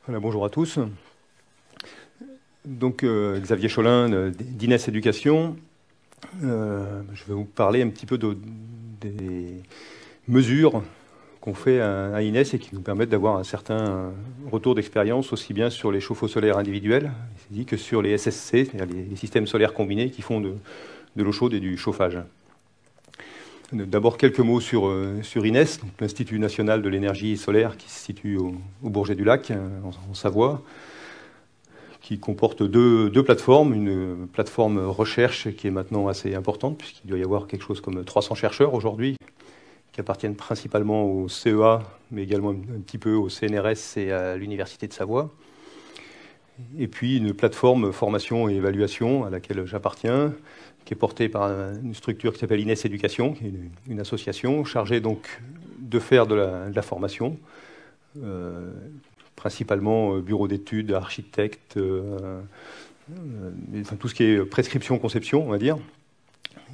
Voilà, bonjour à tous. Donc, Xavier Cholin d'Ines Éducation. Je vais vous parler un petit peu des mesures qu'on fait à Ines et qui nous permettent d'avoir un certain retour d'expérience aussi bien sur les chauffe-eau solaires individuels que sur les SSC, c'est-à-dire les systèmes solaires combinés qui font de l'eau chaude et du chauffage. D'abord quelques mots sur Ines, l'Institut national de l'énergie solaire qui se situe au Bourget-du-Lac, en Savoie, qui comporte deux plateformes. Une plateforme recherche qui est maintenant assez importante, puisqu'il doit y avoir quelque chose comme 300 chercheurs aujourd'hui, qui appartiennent principalement au CEA, mais également un petit peu au CNRS et à l'Université de Savoie. Et puis une plateforme formation et évaluation à laquelle j'appartiens, qui est portée par une structure qui s'appelle Ines Éducation, qui est une association chargée donc de faire de la formation, principalement bureau d'études, architectes, enfin, tout ce qui est prescription, conception, on va dire,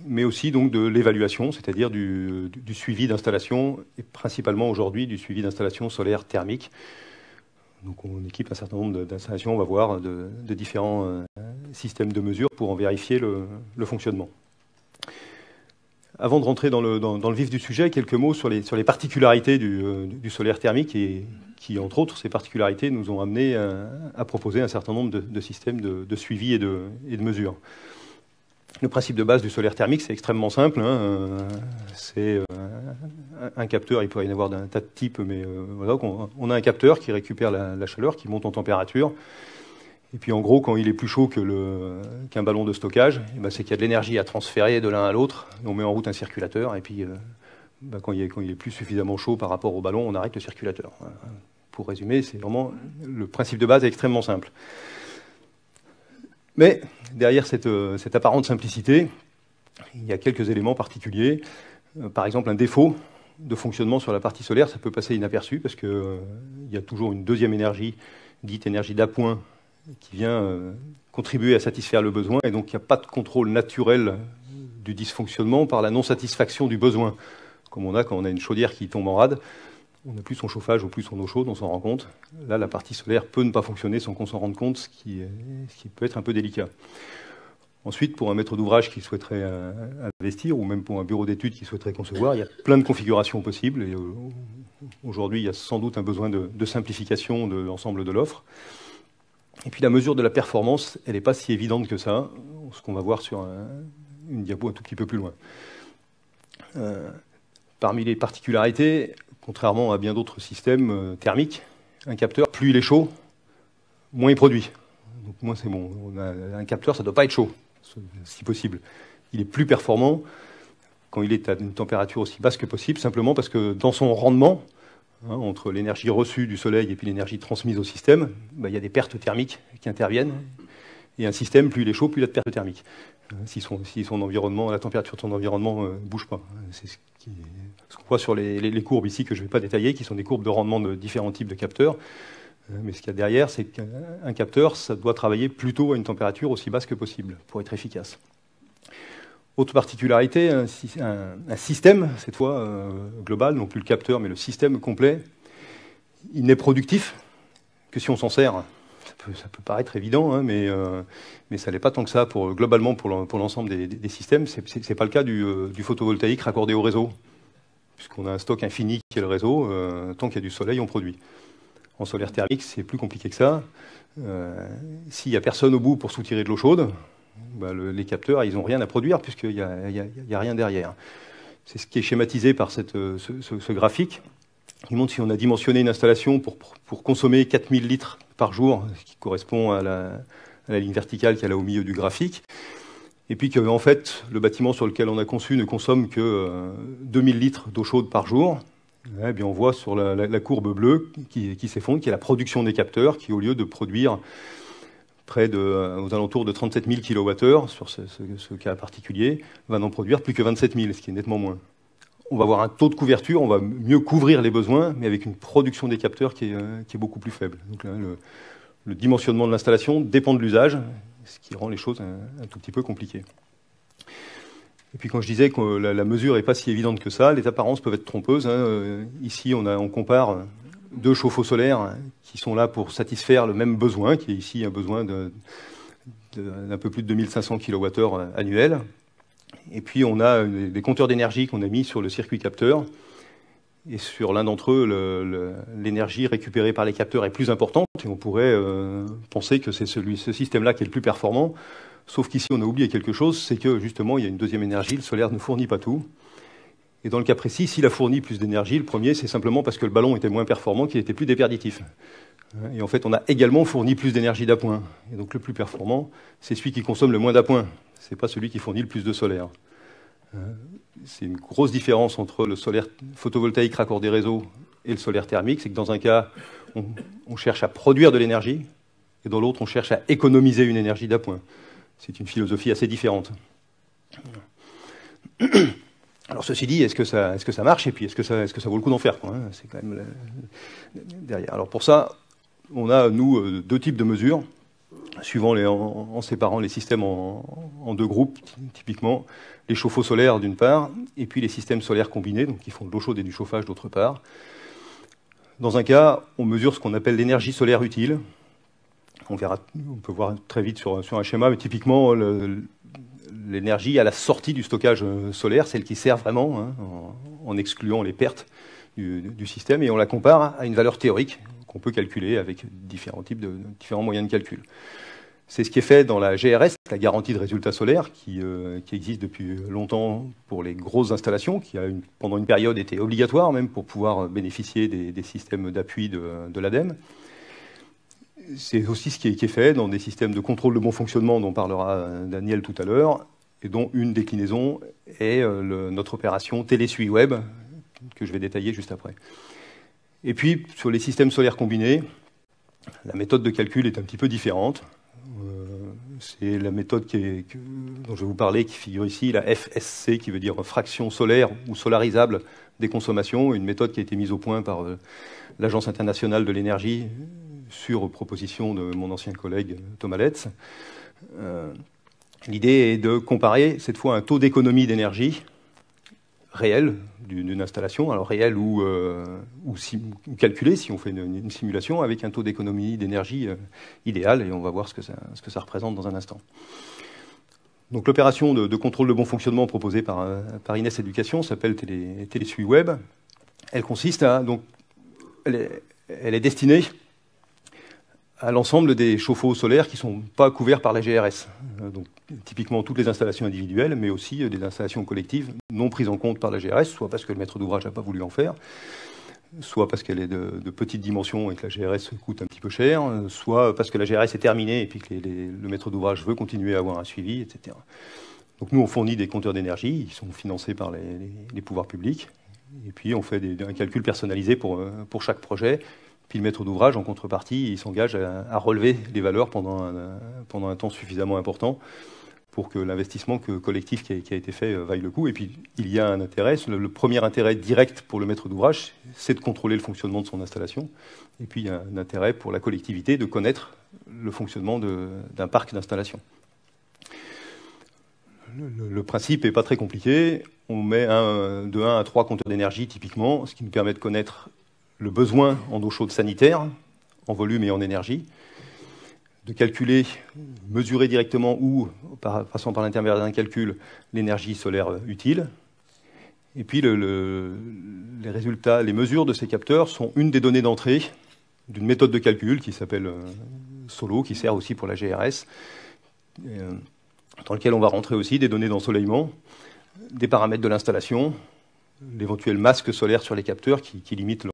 mais aussi donc de l'évaluation, c'est-à-dire du suivi d'installation, et principalement aujourd'hui du suivi d'installation solaire thermique. Donc on équipe un certain nombre d'installations, on va voir, de différents systèmes de mesure pour en vérifier le fonctionnement. Avant de rentrer dans le vif du sujet, quelques mots sur les particularités du solaire thermique et qui, entre autres, ces particularités nous ont amené à proposer un certain nombre de systèmes de suivi et de mesure. Le principe de base du solaire thermique, c'est extrêmement simple. C'est un capteur, il pourrait y en avoir d'un tas de types, mais voilà, on a un capteur qui récupère la chaleur, qui monte en température. Et puis en gros, quand il est plus chaud qu'un ballon de stockage, c'est qu'il y a de l'énergie à transférer de l'un à l'autre. On met en route un circulateur, et puis quand il est plus suffisamment chaud par rapport au ballon, on arrête le circulateur. Pour résumer, c'est vraiment le principe de base est extrêmement simple. Mais derrière cette apparente simplicité, il y a quelques éléments particuliers. Par exemple, un défaut de fonctionnement sur la partie solaire, ça peut passer inaperçu parce qu'il y a toujours une deuxième énergie, dite énergie d'appoint, qui vient contribuer à satisfaire le besoin. Et donc, il n'y a pas de contrôle naturel du dysfonctionnement par la non-satisfaction du besoin. Comme on a quand on a une chaudière qui tombe en rade, on n'a plus son chauffage ou plus son eau chaude, on s'en rend compte. Là, la partie solaire peut ne pas fonctionner sans qu'on s'en rende compte, ce qui peut être un peu délicat. Ensuite, pour un maître d'ouvrage qui souhaiterait investir, ou même pour un bureau d'études qui souhaiterait concevoir, il y a plein de configurations possibles. Et aujourd'hui, il y a sans doute un besoin de simplification de l'ensemble de l'offre. Et puis la mesure de la performance, elle n'est pas si évidente que ça, ce qu'on va voir sur une diapo un tout petit peu plus loin. Parmi les particularités, contrairement à bien d'autres systèmes thermiques, un capteur, plus il est chaud, moins il produit. Donc moins c'est bon. On a un capteur, ça ne doit pas être chaud, si possible. Il est plus performant quand il est à une température aussi basse que possible, simplement parce que dans son rendement, entre l'énergie reçue du soleil et puis l'énergie transmise au système, il y a des pertes thermiques qui interviennent. Et un système, plus il est chaud, plus il a de pertes thermiques. Si son environnement, la température de son environnement ne bouge pas. C'est ce qu'on voit sur les courbes ici, que je ne vais pas détailler, qui sont des courbes de rendement de différents types de capteurs. Mais ce qu'il y a derrière, c'est qu'un capteur, ça doit travailler plutôt à une température aussi basse que possible pour être efficace. Autre particularité, un système, cette fois global, non plus le capteur, mais le système complet, il n'est productif que si on s'en sert. Ça peut paraître évident, mais ça n'est pas tant que ça globalement pour l'ensemble des systèmes. Ce n'est pas le cas du photovoltaïque raccordé au réseau, puisqu'on a un stock infini qui est le réseau. Tant qu'il y a du soleil, on produit. En solaire thermique, c'est plus compliqué que ça. S'il n'y a personne au bout pour soutirer de l'eau chaude, les capteurs, ils n'ont rien à produire puisqu'il n'y a rien derrière. C'est ce qui est schématisé par ce graphique. Il montre si on a dimensionné une installation pour consommer 4000 litres par jour, ce qui correspond à la ligne verticale qui est là au milieu du graphique. Et puis qu'en fait, le bâtiment sur lequel on a conçu ne consomme que 2000 litres d'eau chaude par jour. Eh bien, on voit sur la courbe bleue qui s'effondre, qui est la production des capteurs, qui au lieu de produire aux alentours de 37 000 kWh sur ce cas particulier, va n'en produire plus que 27 000, ce qui est nettement moins. On va avoir un taux de couverture, on va mieux couvrir les besoins, mais avec une production des capteurs qui est beaucoup plus faible. Donc là, le dimensionnement de l'installation dépend de l'usage, ce qui rend les choses un tout petit peu compliquées. Et puis quand je disais que la mesure n'est pas si évidente que ça, les apparences peuvent être trompeuses. Ici, on compare 2 chauffe-eau solaires qui sont là pour satisfaire le même besoin, qui est ici un besoin d'un peu plus de 2500 kWh annuels. Et puis on a des compteurs d'énergie qu'on a mis sur le circuit capteur. Et sur l'un d'entre eux, l'énergie récupérée par les capteurs est plus importante. Et on pourrait penser que c'est ce système-là qui est le plus performant. Sauf qu'ici, on a oublié quelque chose, c'est que justement, il y a une deuxième énergie. Le solaire ne fournit pas tout. Et dans le cas précis, s'il a fourni plus d'énergie, le premier, c'est simplement parce que le ballon était moins performant, qu'il était plus déperditif. Et en fait, on a également fourni plus d'énergie d'appoint. Et donc le plus performant, c'est celui qui consomme le moins d'appoint. C'est pas celui qui fournit le plus de solaire. C'est une grosse différence entre le solaire photovoltaïque raccordé réseau et le solaire thermique. C'est que dans un cas, on cherche à produire de l'énergie, et dans l'autre, on cherche à économiser une énergie d'appoint. C'est une philosophie assez différente. Alors ceci dit, est-ce que ça marche, et puis est-ce que ça vaut le coup d'en faire, quoi, hein, c'est quand même derrière. Alors pour ça, on a, nous, 2 types de mesures, suivant en séparant les systèmes en 2 groupes, typiquement les chauffe-eau solaires d'une part, et puis les systèmes solaires combinés, donc qui font de l'eau chaude et du chauffage d'autre part. Dans un cas, on mesure ce qu'on appelle l'énergie solaire utile. On peut voir très vite sur un schéma, mais typiquement l'énergie à la sortie du stockage solaire, celle qui sert vraiment, hein, en excluant les pertes du système, et on la compare à une valeur théorique qu'on peut calculer avec différents moyens de calcul. C'est ce qui est fait dans la GRS, la garantie de résultats solaires, qui existe depuis longtemps pour les grosses installations, qui a pendant une période été obligatoire même pour pouvoir bénéficier des systèmes d'appui de l'ADEME. C'est aussi ce qui est fait dans des systèmes de contrôle de bon fonctionnement dont parlera Daniel tout à l'heure, et dont une déclinaison est notre opération Télésui Web, que je vais détailler juste après. Et puis, sur les systèmes solaires combinés, la méthode de calcul est un petit peu différente. C'est la méthode dont je vais vous parler, qui figure ici, la FSC, qui veut dire fraction solaire ou solarisable des consommations, une méthode qui a été mise au point par l'Agence internationale de l'énergie sur proposition de mon ancien collègue Thomas Letts. L'idée est de comparer cette fois un taux d'économie d'énergie réel d'une installation, alors réel ou calculé si on fait une simulation, avec un taux d'économie d'énergie idéal, et on va voir ce que ça représente dans un instant. Donc l'opération de contrôle de bon fonctionnement proposée par Inès Éducation s'appelle Télésui Web. Elle consiste elle est destinée à l'ensemble des chauffe-eau solaires qui ne sont pas couverts par la GRS. Donc, typiquement toutes les installations individuelles, mais aussi des installations collectives non prises en compte par la GRS, soit parce que le maître d'ouvrage n'a pas voulu en faire, soit parce qu'elle est de petite dimension et que la GRS coûte un petit peu cher, soit parce que la GRS est terminée et puis que le maître d'ouvrage veut continuer à avoir un suivi, etc. Donc nous, on fournit des compteurs d'énergie, ils sont financés par les pouvoirs publics, et puis on fait un calcul personnalisé pour chaque projet. Puis le maître d'ouvrage, en contrepartie, il s'engage à relever les valeurs pendant un temps suffisamment important pour que l'investissement collectif qui a été fait vaille le coup. Et puis, il y a un intérêt. Le premier intérêt direct pour le maître d'ouvrage, c'est de contrôler le fonctionnement de son installation. Et puis, il y a un intérêt pour la collectivité de connaître le fonctionnement d'un parc d'installation. Le principe n'est pas très compliqué. On met de 1 à 3 compteurs d'énergie, typiquement, ce qui nous permet de connaître le besoin en eau chaude sanitaire, en volume et en énergie, de calculer, mesurer directement ou, passant par l'intermédiaire d'un calcul, l'énergie solaire utile. Et puis les résultats, les mesures de ces capteurs sont une des données d'entrée d'une méthode de calcul qui s'appelle SOLO, qui sert aussi pour la GRS, dans lequel on va rentrer aussi des données d'ensoleillement, des paramètres de l'installation, l'éventuel masque solaire sur les capteurs qui limite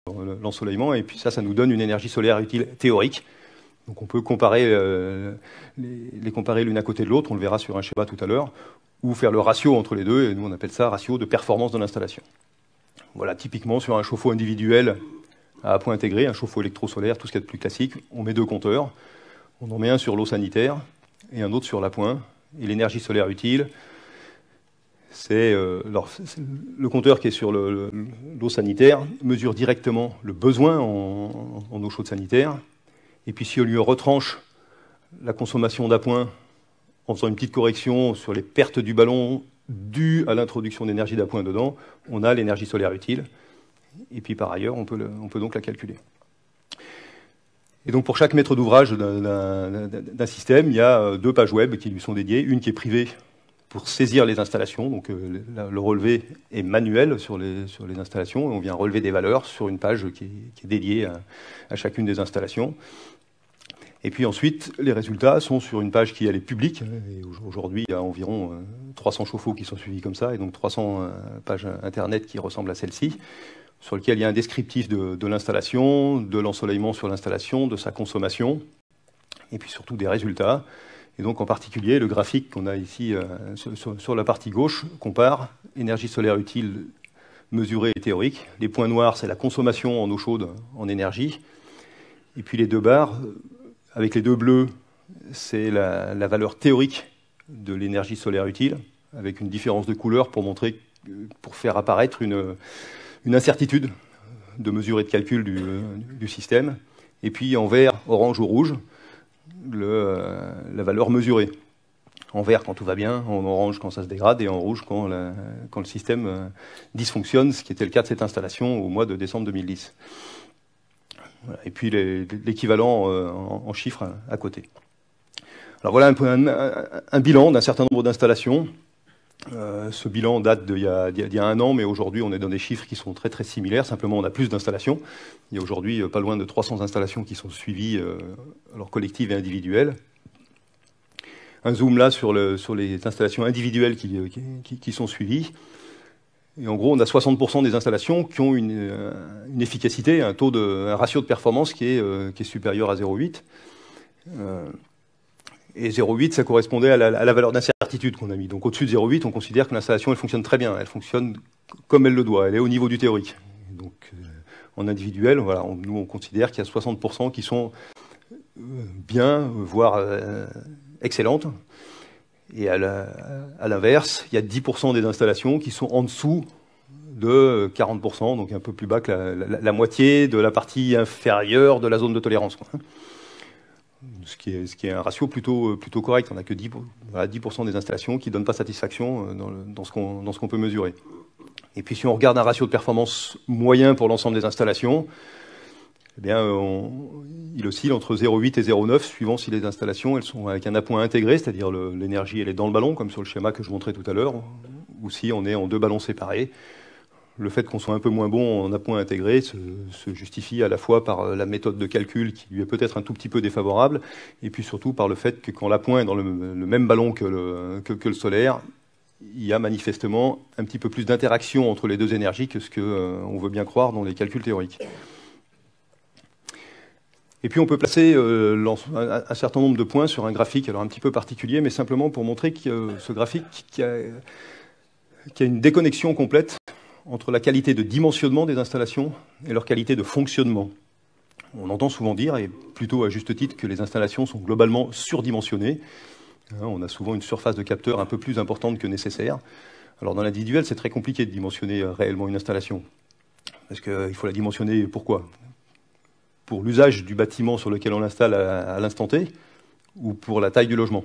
l'ensoleillement, et puis ça nous donne une énergie solaire utile théorique. Donc on peut comparer l'une à côté de l'autre, on le verra sur un schéma tout à l'heure, ou faire le ratio entre les deux, et nous on appelle ça ratio de performance de l'installation. Voilà, typiquement sur un chauffe-eau individuel à point intégré, un chauffe-eau électrosolaire, tout ce qu'il y a de plus classique, on met 2 compteurs, on en met un sur l'eau sanitaire et un autre sur l'appoint, et l'énergie solaire utile, c'est le compteur qui est sur l'eau sanitaire mesure directement le besoin en eau chaude sanitaire. Et puis si on lui retranche la consommation d'appoint en faisant une petite correction sur les pertes du ballon dues à l'introduction d'énergie d'appoint dedans, on a l'énergie solaire utile. Et puis par ailleurs, on peut donc la calculer. Et donc pour chaque maître d'ouvrage d'un système, il y a 2 pages web qui lui sont dédiées, une qui est privée pour saisir les installations, donc le relevé est manuel sur les installations, et on vient relever des valeurs sur une page qui est dédiée à chacune des installations. Et puis ensuite, les résultats sont sur une page qui elle est publique, et aujourd'hui il y a environ 300 chauffe-eau qui sont suivis comme ça, et donc 300 pages internet qui ressemblent à celle-ci, sur lequel il y a un descriptif de l'installation, de l'ensoleillement sur l'installation, de sa consommation, et puis surtout des résultats. Et donc en particulier, le graphique qu'on a ici sur la partie gauche compare énergie solaire utile mesurée et théorique. Les points noirs, c'est la consommation en eau chaude en énergie. Et puis les 2 barres, avec les 2 bleus, c'est la valeur théorique de l'énergie solaire utile, avec une différence de couleur pour faire apparaître une incertitude de mesure et de calcul du système. Et puis en vert, orange ou rouge, la valeur mesurée. En vert quand tout va bien, en orange quand ça se dégrade, et en rouge quand le système dysfonctionne, ce qui était le cas de cette installation au mois de décembre 2010. Voilà. Et puis l'équivalent en chiffres à côté. Alors voilà un bilan d'un certain nombre d'installations. Ce bilan date d'il y a 1 an, mais aujourd'hui on est dans des chiffres qui sont très très similaires, simplement on a plus d'installations. Il y a aujourd'hui pas loin de 300 installations qui sont suivies, alors collectives et individuelles. Un zoom là sur les installations individuelles qui sont suivies. Et en gros, on a 60% des installations qui ont une efficacité, un ratio de performance qui est supérieur à 0,8. Et 0,8, ça correspondait à la valeur d'incertitude qu'on a mis. Donc au-dessus de 0,8, on considère que l'installation, elle fonctionne très bien. Elle fonctionne comme elle le doit. Elle est au niveau du théorique. Donc en individuel, voilà, nous, on considère qu'il y a 60% qui sont bien, voire excellentes. Et à l'inverse, il y a 10% des installations qui sont en dessous de 40%, donc un peu plus bas que la moitié de la partie inférieure de la zone de tolérance, quoi. Ce qui est un ratio plutôt correct. On n'a que 10% des installations qui ne donnent pas satisfaction dans ce qu'on peut mesurer. Et puis si on regarde un ratio de performance moyen pour l'ensemble des installations, eh bien, il oscille entre 0,8 et 0,9, suivant si les installations elles sont avec un appoint intégré, c'est-à-dire l'énergie elle est dans le ballon, comme sur le schéma que je montrais tout à l'heure, ou si on est en 2 ballons séparés. Le fait qu'on soit un peu moins bon en appoint intégré se justifie à la fois par la méthode de calcul qui lui est peut-être un tout petit peu défavorable, et puis surtout par le fait que quand l'appoint est dans le même ballon que le solaire, il y a manifestement un petit peu plus d'interaction entre les 2 énergies que ce qu'on veut bien croire dans les calculs théoriques. Et puis on peut placer un certain nombre de points sur un graphique, alors un petit peu particulier, mais simplement pour montrer que ce graphique qui a une déconnexion complète entre la qualité de dimensionnement des installations et leur qualité de fonctionnement. On entend souvent dire, et plutôt à juste titre, que les installations sont globalement surdimensionnées. On a souvent une surface de capteur un peu plus importante que nécessaire. Alors dans l'individuel, c'est très compliqué de dimensionner réellement une installation. Parce qu'il faut la dimensionner pourquoi ? Pour l'usage du bâtiment sur lequel on l'installe à l'instant T, ou pour la taille du logement.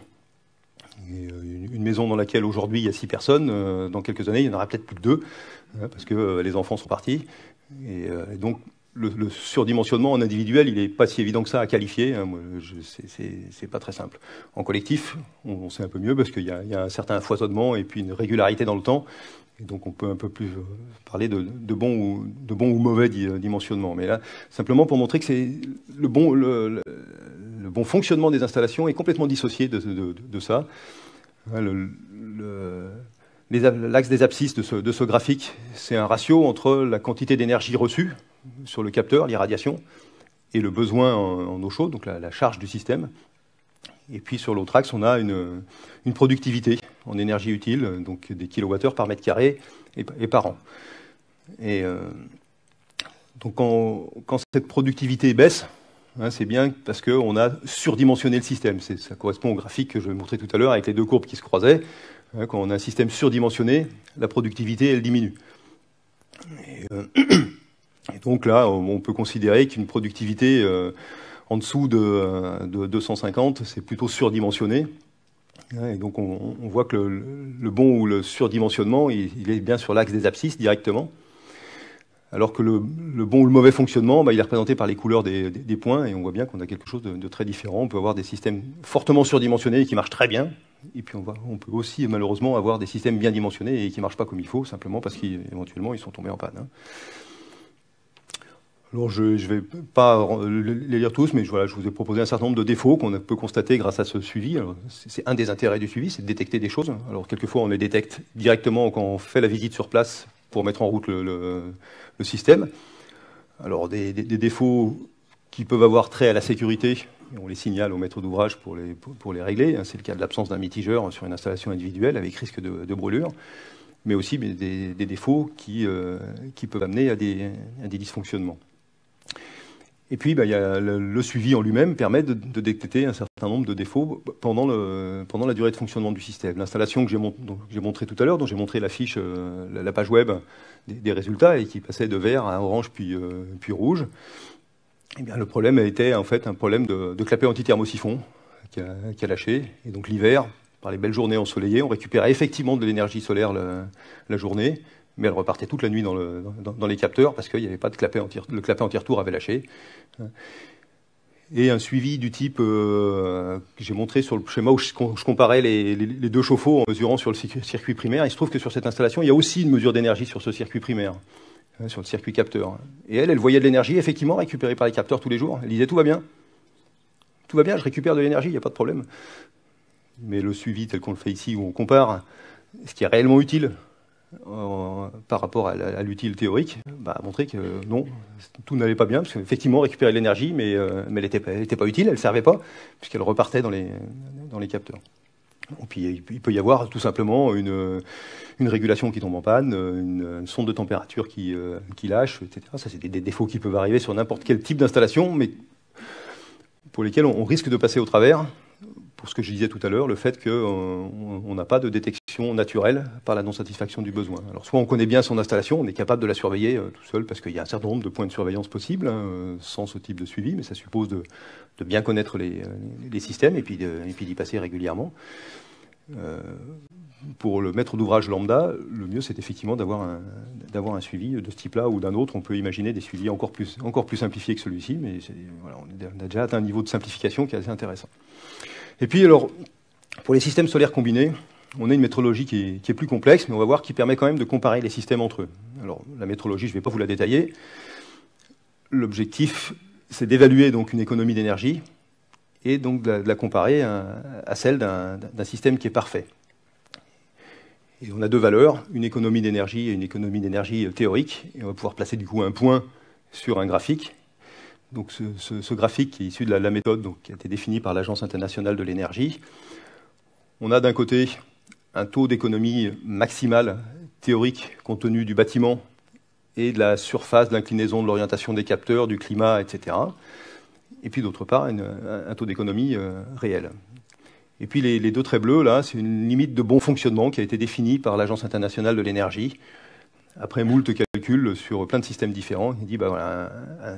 Et une maison dans laquelle aujourd'hui il y a 6 personnes, dans quelques années il y en aura peut-être plus que 2, parce que les enfants sont partis. Et donc le surdimensionnement en individuel, il n'est pas si évident que ça à qualifier. C'est pas très simple. En collectif, on sait un peu mieux parce qu'il y a un certain foisonnement et puis une régularité dans le temps. Et donc on peut un peu plus parler de bon ou mauvais dimensionnement. Mais là, simplement pour montrer que c'est le bon fonctionnement des installations est complètement dissocié de ça. L'axe des abscisses de ce graphique, c'est un ratio entre la quantité d'énergie reçue sur le capteur, l'irradiation, et le besoin en eau chaude, donc la charge du système. Et puis sur l'autre axe, on a une productivité en énergie utile, donc des kilowattheures par mètre carré et par an. Et donc quand cette productivité baisse, c'est bien parce qu'on a surdimensionné le système. Ça correspond au graphique que je vais montrer tout à l'heure avec les 2 courbes qui se croisaient. Quand on a un système surdimensionné, la productivité, elle diminue. Et donc là, on peut considérer qu'une productivité en dessous de 250, c'est plutôt surdimensionné. Et donc on voit que le bon ou le surdimensionnement, il est bien sur l'axe des abscisses directement. alors que le bon ou le mauvais fonctionnement, il est représenté par les couleurs des points, et on voit bien qu'on a quelque chose de très différent. On peut avoir des systèmes fortement surdimensionnés et qui marchent très bien, et puis on peut aussi malheureusement avoir des systèmes bien dimensionnés et qui ne marchent pas comme il faut, simplement parce qu'éventuellement ils sont tombés en panne. Alors je ne vais pas les lire tous, mais voilà, je vous ai proposé un certain nombre de défauts qu'on peut constater grâce à ce suivi. C'est un des intérêts du suivi, c'est de détecter des choses. Alors quelquefois on les détecte directement quand on fait la visite sur place pour mettre en route le système. Alors des défauts qui peuvent avoir trait à la sécurité, on les signale au maître d'ouvrage pour les régler. C'est le cas de l'absence d'un mitigeur sur une installation individuelle avec risque de brûlure, mais aussi des défauts qui peuvent amener à des dysfonctionnements. Et puis, il y a le suivi en lui-même permet de détecter un certain nombre de défauts pendant la durée de fonctionnement du système. L'installation que j'ai montrée tout à l'heure, dont j'ai montré la fiche, la page web des résultats, et qui passait de vert à orange puis rouge, eh bien, le problème était en fait un problème de clapet anti-thermosiphon qui a lâché. Et donc l'hiver, par les belles journées ensoleillées, on récupérait effectivement de l'énergie solaire la journée, mais elle repartait toute la nuit dans les capteurs parce qu'il n'y avait pas de clapet le clapet anti-retour avait lâché. Et un suivi du type que j'ai montré sur le schéma où je comparais les deux chauffe-eau en mesurant sur le circuit primaire. Il se trouve que sur cette installation, il y a aussi une mesure d'énergie sur ce circuit primaire, sur le circuit capteur. Et elle voyait de l'énergie effectivement récupérée par les capteurs tous les jours. Elle disait tout va bien, je récupère de l'énergie, il n'y a pas de problème. Mais le suivi tel qu'on le fait ici, où on compare ce qui est réellement utile par rapport à l'utile théorique, a montré que non, tout n'allait pas bien, parce qu'effectivement, on récupérait de l'énergie, mais elle n'était pas utile, elle ne servait pas, puisqu'elle repartait dans les capteurs. Et puis, il peut y avoir tout simplement une régulation qui tombe en panne, une sonde de température qui lâche, etc. Ça, c'est des défauts qui peuvent arriver sur n'importe quel type d'installation, mais pour lesquels on risque de passer au travers. Pour ce que je disais tout à l'heure, le fait qu'on n'a pas de détection naturelle par la non-satisfaction du besoin. Alors soit on connaît bien son installation, on est capable de la surveiller tout seul, parce qu'il y a un certain nombre de points de surveillance possibles, sans ce type de suivi, mais ça suppose de bien connaître les systèmes et puis d'y passer régulièrement. Pour le maître d'ouvrage lambda, le mieux c'est effectivement d'avoir un suivi de ce type-là ou d'un autre. On peut imaginer des suivis encore plus simplifiés que celui-ci, mais voilà, on a déjà atteint un niveau de simplification qui est assez intéressant. Et puis alors, pour les systèmes solaires combinés, on a une métrologie qui est plus complexe, mais on va voir qui permet quand même de comparer les systèmes entre eux. Alors la métrologie, je ne vais pas vous la détailler. L'objectif, c'est d'évaluer donc une économie d'énergie et donc de la comparer à celle d'un système qui est parfait. Et on a deux valeurs, une économie d'énergie et une économie d'énergie théorique. Et on va pouvoir placer du coup un point sur un graphique. Donc ce graphique qui est issu de la méthode donc, qui a été définie par l'Agence internationale de l'énergie. On a d'un côté un taux d'économie maximale théorique compte tenu du bâtiment et de la surface, de l'inclinaison, de l'orientation des capteurs, du climat, etc. Et puis d'autre part un taux d'économie réel. Et puis les deux traits bleus, là, c'est une limite de bon fonctionnement qui a été définie par l'Agence internationale de l'énergie. Après moult calculs sur plein de systèmes différents, il dit voilà,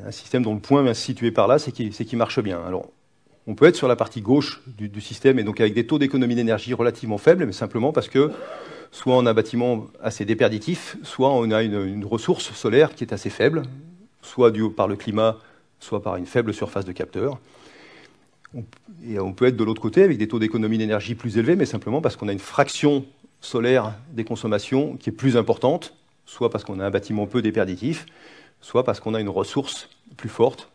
un système dont le point vient se situer par là, c'est qu'il marche bien. Alors, on peut être sur la partie gauche du système et donc avec des taux d'économie d'énergie relativement faibles, mais simplement parce que soit on a un bâtiment assez déperditif, soit on a une ressource solaire qui est assez faible, soit due par le climat, soit par une faible surface de capteur. Et on peut être de l'autre côté avec des taux d'économie d'énergie plus élevés, mais simplement parce qu'on a une fraction solaire des consommations qui est plus importante, soit parce qu'on a un bâtiment peu déperditif, soit parce qu'on a une ressource plus forte,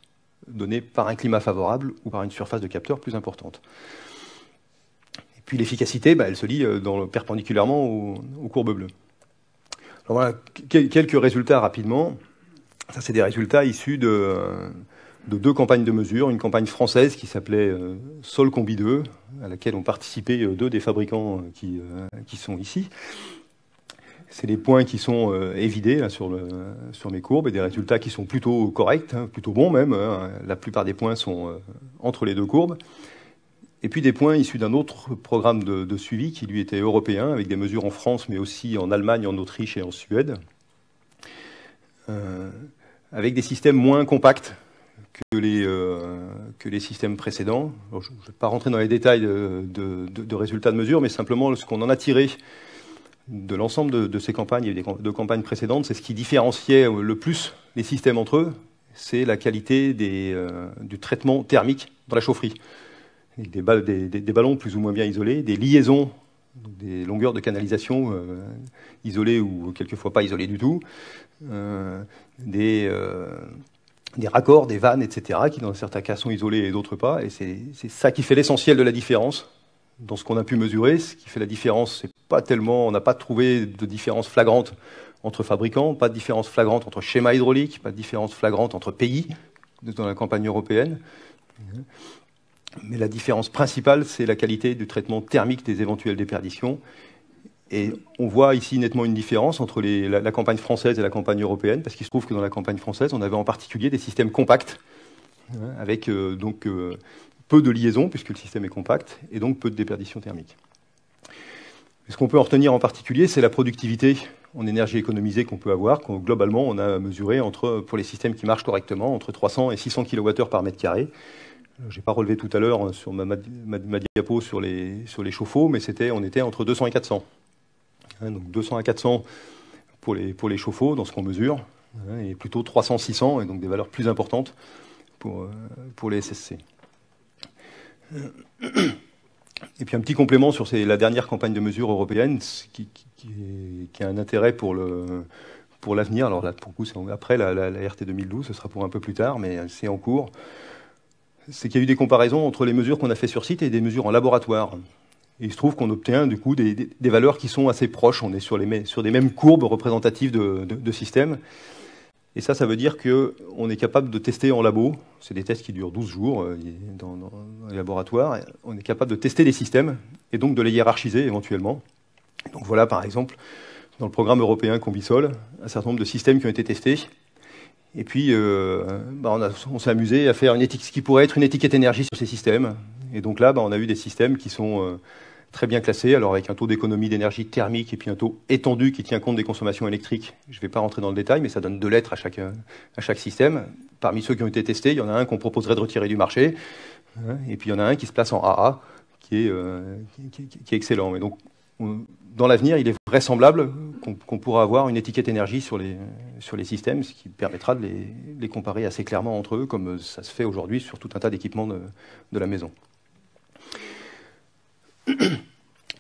donnée par un climat favorable ou par une surface de capteur plus importante. Et puis l'efficacité, elle se lie perpendiculairement aux courbes bleues. Alors voilà, quelques résultats rapidement. Ça, c'est des résultats issus de deux campagnes de mesure. Une campagne française qui s'appelait Solcombi 2, à laquelle ont participé deux des fabricants qui sont ici. C'est les points qui sont évidés là, sur mes courbes et des résultats qui sont plutôt corrects, plutôt bons même. La plupart des points sont entre les deux courbes. Et puis des points issus d'un autre programme de suivi qui lui était européen, avec des mesures en France, mais aussi en Allemagne, en Autriche et en Suède, avec des systèmes moins compacts que les systèmes précédents. Alors, je ne vais pas rentrer dans les détails de résultats de mesure, mais simplement ce qu'on en a tiré de l'ensemble de ces campagnes et de campagnes précédentes, c'est ce qui différenciait le plus les systèmes entre eux, c'est la qualité du traitement thermique dans la chaufferie. Des ballons plus ou moins bien isolés, des liaisons, des longueurs de canalisation isolées ou quelquefois pas isolées du tout, des raccords, des vannes, etc., qui dans certains cas sont isolés et d'autres pas. Et c'est ça qui fait l'essentiel de la différence dans ce qu'on a pu mesurer. Ce qui fait la différence, c'est pas tellement, on n'a pas trouvé de différence flagrante entre fabricants, pas de différence flagrante entre schémas hydrauliques, pas de différence flagrante entre pays dans la campagne européenne. Mais la différence principale, c'est la qualité du traitement thermique des éventuelles déperditions. Et on voit ici nettement une différence entre la campagne française et la campagne européenne, parce qu'il se trouve que dans la campagne française, on avait en particulier des systèmes compacts, avec peu de liaisons, puisque le système est compact, et donc peu de déperditions thermiques. Ce qu'on peut en retenir en particulier, c'est la productivité en énergie économisée qu'on peut avoir. Globalement, on a mesuré, pour les systèmes qui marchent correctement, entre 300 et 600 kWh par mètre carré. Je n'ai pas relevé tout à l'heure sur ma diapo sur les chauffe-eau, mais on était entre 200 et 400. Donc 200 à 400 pour les chauffe-eau dans ce qu'on mesure, et plutôt 300-600, et donc des valeurs plus importantes pour les SSC. Et puis un petit complément sur la dernière campagne de mesure européenne qui a un intérêt pour l'avenir. Alors là, pour le coup, c'est après la RT 2012, ce sera pour un peu plus tard, mais c'est en cours. C'est qu'il y a eu des comparaisons entre les mesures qu'on a fait sur site et des mesures en laboratoire. Et il se trouve qu'on obtient du coup des valeurs qui sont assez proches. On est sur des mêmes courbes représentatives de systèmes. Et ça veut dire qu'on est capable de tester en labo. C'est des tests qui durent 12 jours dans les laboratoires. On est capable de tester les systèmes et donc de les hiérarchiser éventuellement. Donc voilà par exemple, dans le programme européen Combisol, un certain nombre de systèmes qui ont été testés. Et puis, on s'est amusé à faire ce qui pourrait être une étiquette énergie sur ces systèmes. Et donc là, on a eu des systèmes qui sont très bien classés, alors avec un taux d'économie d'énergie thermique et puis un taux étendu qui tient compte des consommations électriques. Je ne vais pas rentrer dans le détail, mais ça donne 2 lettres à chaque système. Parmi ceux qui ont été testés, il y en a un qu'on proposerait de retirer du marché. Et puis il y en a un qui se place en AA, qui est excellent. Et donc, dans l'avenir, il est vraisemblable qu'on pourra avoir une étiquette énergie sur les systèmes, ce qui permettra de les comparer assez clairement entre eux, comme ça se fait aujourd'hui sur tout un tas d'équipements de la maison.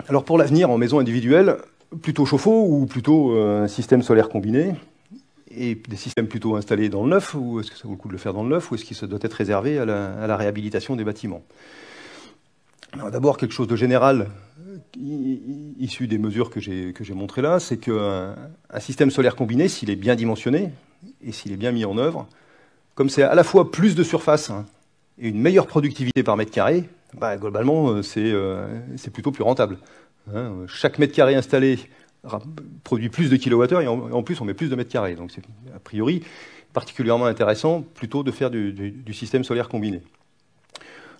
Alors pour l'avenir, en maison individuelle, plutôt chauffe-eau ou plutôt un système solaire combiné, et des systèmes plutôt installés dans le neuf, ou est-ce que ça vaut le coup de le faire dans le neuf, ou est-ce qu'il se doit être réservé à la réhabilitation des bâtiments? D'abord, quelque chose de général, issu des mesures que j'ai montrées là, c'est qu'un système solaire combiné, s'il est bien dimensionné et s'il est bien mis en œuvre, comme c'est à la fois plus de surface et une meilleure productivité par mètre carré, globalement, c'est plutôt plus rentable. Chaque mètre carré installé produit plus de kilowattheures et en plus, on met plus de mètres carrés. Donc, c'est a priori particulièrement intéressant plutôt de faire du système solaire combiné.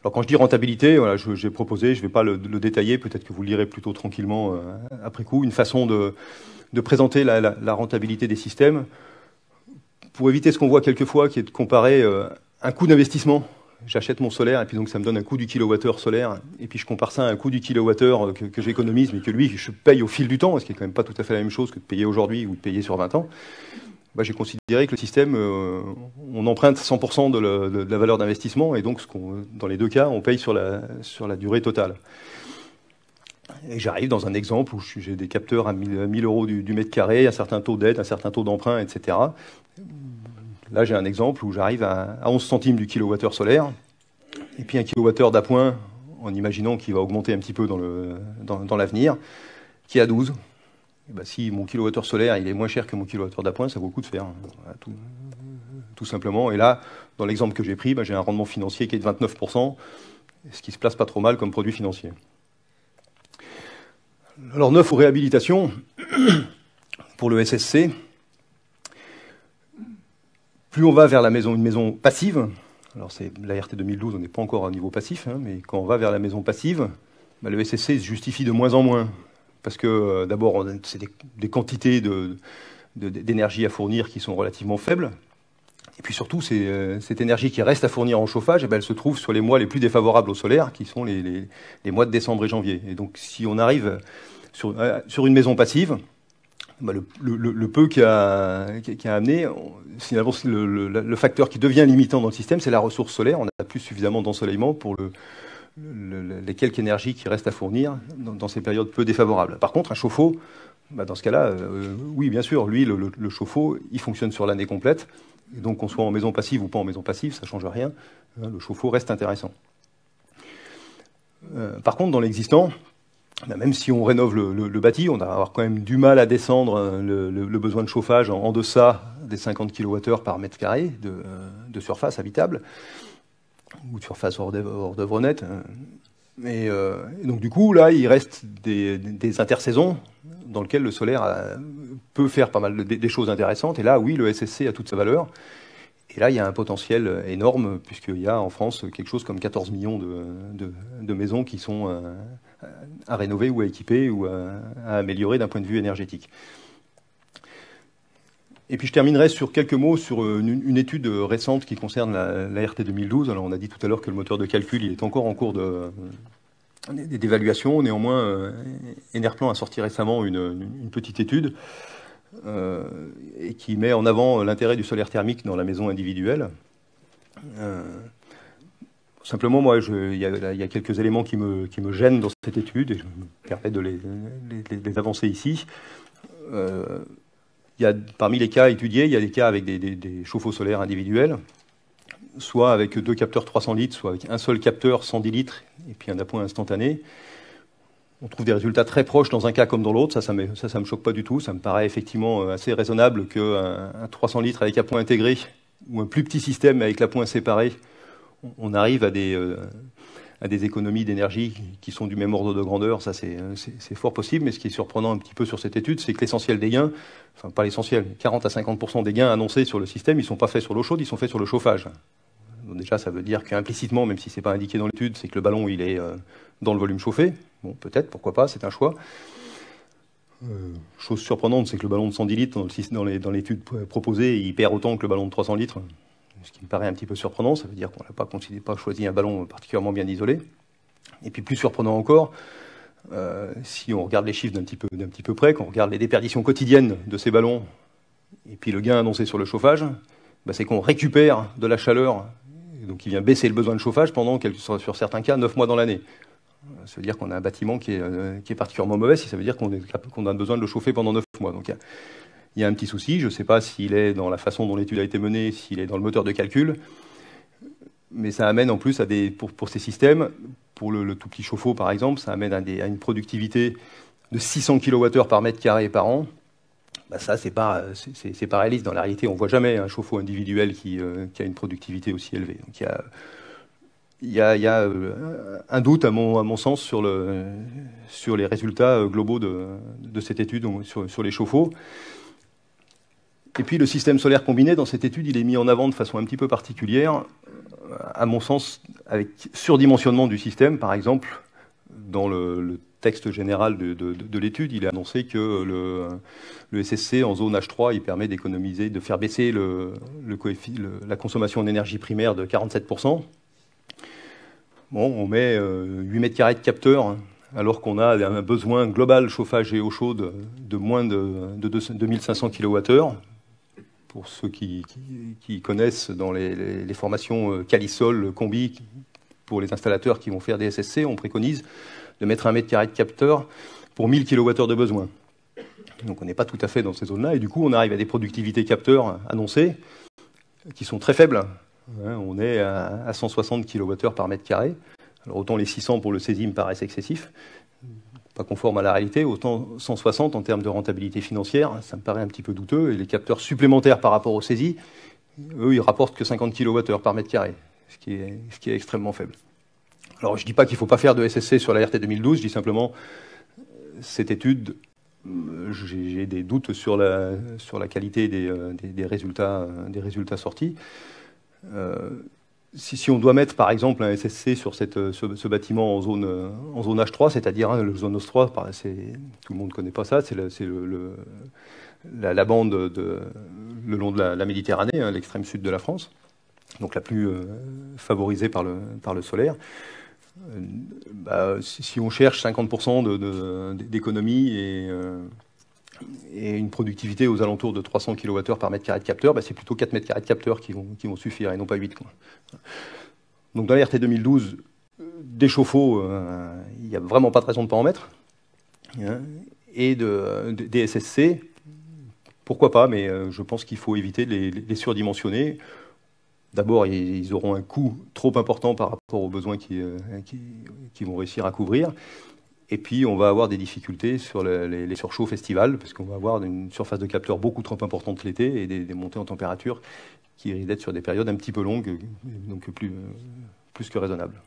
Alors quand je dis rentabilité, voilà, j'ai proposé, je ne vais pas le détailler, peut-être que vous le lirez plutôt tranquillement après coup, une façon de présenter la rentabilité des systèmes pour éviter ce qu'on voit quelquefois, qui est de comparer un coût d'investissement. J'achète mon solaire et puis donc ça me donne un coût du kilowattheure solaire et puis je compare ça à un coût du kilowattheure que j'économise mais que lui je paye au fil du temps, ce qui est quand même pas tout à fait la même chose que de payer aujourd'hui ou de payer sur 20 ans. J'ai considéré que le système, on emprunte 100% de la valeur d'investissement et donc dans les deux cas, on paye sur la durée totale. Et j'arrive dans un exemple où j'ai des capteurs à 1000 euros du mètre carré, un certain taux d'aide, un certain taux d'emprunt, etc. Là, j'ai un exemple où j'arrive à 11 centimes du kilowattheure solaire et puis un kilowattheure d'appoint, en imaginant qu'il va augmenter un petit peu dans l'avenir, qui est à 12. Si mon kilowattheure solaire il est moins cher que mon kilowattheure d'appoint, ça vaut le coup de faire, tout simplement. Et là, dans l'exemple que j'ai pris, j'ai un rendement financier qui est de 29%, ce qui se place pas trop mal comme produit financier. Alors, neuf ou réhabilitation, pour le SSC, plus on va vers une maison passive, alors c'est la RT 2012, on n'est pas encore à un niveau passif, mais quand on va vers la maison passive, le SSC se justifie de moins en moins. Parce que d'abord, c'est des quantités d'énergie à fournir qui sont relativement faibles. Et puis surtout, cette énergie qui reste à fournir en chauffage, elle se trouve sur les mois les plus défavorables au solaire, qui sont les mois de décembre et janvier. Et donc, si on arrive Sur une maison passive, bah, le peu qui a amené, finalement, le facteur qui devient limitant dans le système, c'est la ressource solaire. On n'a plus suffisamment d'ensoleillement pour les quelques énergies qui restent à fournir dans ces périodes peu défavorables. Par contre, un chauffe-eau, bah, dans ce cas-là, oui, bien sûr, lui, le chauffe-eau, il fonctionne sur l'année complète. Et donc, qu'on soit en maison passive ou pas en maison passive, ça ne change rien. Le chauffe-eau reste intéressant. Par contre, dans l'existant, même si on rénove le bâti, on va avoir quand même du mal à descendre le besoin de chauffage en deçà des 50 kWh par mètre carré de surface habitable, ou de surface hors d'œuvre nette. Et donc du coup, là, il reste des intersaisons dans lesquelles le solaire peut faire pas mal des choses intéressantes. Et là, oui, le SSC a toute sa valeur. Et là, il y a un potentiel énorme, puisqu'il y a en France quelque chose comme 14 millions de maisons qui sont à rénover ou à équiper ou à améliorer d'un point de vue énergétique. Et puis je terminerai sur quelques mots sur une étude récente qui concerne la RT 2012. Alors on a dit tout à l'heure que le moteur de calcul il est encore en cours d'évaluation. Néanmoins, Enerplan a sorti récemment une petite étude et qui met en avant l'intérêt du solaire thermique dans la maison individuelle. Simplement, moi, il y a quelques éléments qui me gênent dans cette étude et je me permets de les avancer ici. Parmi les cas étudiés, il y a des cas avec des chauffe-eau solaires individuels, soit avec 2 capteurs 300 litres, soit avec un seul capteur 110 litres et puis un appoint instantané. On trouve des résultats très proches dans un cas comme dans l'autre. Ça me choque pas du tout. Ça me paraît effectivement assez raisonnable qu'un 300 litres avec appoint intégré ou un plus petit système avec l'appoint séparé, on arrive à des économies d'énergie qui sont du même ordre de grandeur. Ça, c'est fort possible. Mais ce qui est surprenant un petit peu sur cette étude, c'est que l'essentiel des gains, enfin pas l'essentiel, 40 à 50% des gains annoncés sur le système, ils ne sont pas faits sur l'eau chaude, ils sont faits sur le chauffage. Donc déjà, ça veut dire qu'implicitement, même si c'est pas indiqué dans l'étude, c'est que le ballon, il est dans le volume chauffé. Bon, peut-être, pourquoi pas, c'est un choix. Chose surprenante, c'est que le ballon de 110 litres, dans l'étude proposée, il perd autant que le ballon de 300 litres. Ce qui me paraît un petit peu surprenant, ça veut dire qu'on n'a pas choisi un ballon particulièrement bien isolé. Et puis plus surprenant encore, si on regarde les chiffres d'un petit peu près, quand on regarde les déperditions quotidiennes de ces ballons, et puis le gain annoncé sur le chauffage, bah, c'est qu'on récupère de la chaleur, donc qui vient baisser le besoin de chauffage pendant, sur certains cas, 9 mois dans l'année. Ça veut dire qu'on a un bâtiment qui est particulièrement mauvais, si ça veut dire qu'on a besoin de le chauffer pendant 9 mois. Donc il y a un petit souci, je ne sais pas s'il est dans la façon dont l'étude a été menée, s'il est dans le moteur de calcul, mais ça amène en plus pour ces systèmes, pour le tout petit chauffe-eau par exemple, ça amène à une productivité de 600 kWh par mètre carré par an. Bah ça, c'est pas réaliste. Dans la réalité, on ne voit jamais un chauffe-eau individuel qui a une productivité aussi élevée. Donc il y a un doute, à mon sens, sur les résultats globaux de cette étude sur les chauffe-eau. Et puis le système solaire combiné, dans cette étude, il est mis en avant de façon un petit peu particulière, à mon sens, avec surdimensionnement du système. Par exemple, dans le texte général de l'étude, il est annoncé que le SSC en zone H3, il permet d'économiser, de faire baisser la consommation d'énergie primaire de 47%. Bon, on met 8 mètres carrés de capteurs, alors qu'on a un besoin global chauffage et eau chaude de moins de 2500 kWh. Pour ceux qui connaissent dans les formations Calisol, Combi, pour les installateurs qui vont faire des SSC, on préconise de mettre 1 mètre carré de capteur pour 1000 kWh de besoin. Donc on n'est pas tout à fait dans ces zones-là, et du coup on arrive à des productivités capteurs annoncées qui sont très faibles. On est à 160 kWh par mètre carré. Alors autant les 600 pour le CESI me paraissent excessifs, pas conforme à la réalité, autant 160 en termes de rentabilité financière, ça me paraît un petit peu douteux. Et les capteurs supplémentaires par rapport au CESI, eux, ils rapportent que 50 kWh par mètre carré, ce qui est extrêmement faible. Alors je ne dis pas qu'il ne faut pas faire de SSC sur la RT 2012, je dis simplement, cette étude, j'ai des doutes sur la qualité des résultats sortis. Si on doit mettre par exemple un SSC sur ce bâtiment en zone H3, c'est-à-dire la zone H3, tout le monde ne connaît pas ça, c'est la bande le long de la Méditerranée, l'extrême sud de la France, donc la plus favorisée par le solaire. Si on cherche 50% d'économie et une productivité aux alentours de 300 kWh par mètre carré de capteur, c'est plutôt 4 mètres carrés de capteur qui vont suffire et non pas 8. Quoi. Donc dans la RT 2012, des chauffe-eau, il n'y a vraiment pas de raison de ne pas en mettre. Hein, et des SSC, pourquoi pas, mais je pense qu'il faut éviter de les surdimensionner. D'abord, ils auront un coût trop important par rapport aux besoins qu'ils vont réussir à couvrir. Et puis, on va avoir des difficultés sur les surchauds festivals, parce qu'on va avoir une surface de capteur beaucoup trop importante l'été et des montées en température qui risquent d'être sur des périodes un petit peu longues, donc plus que raisonnables.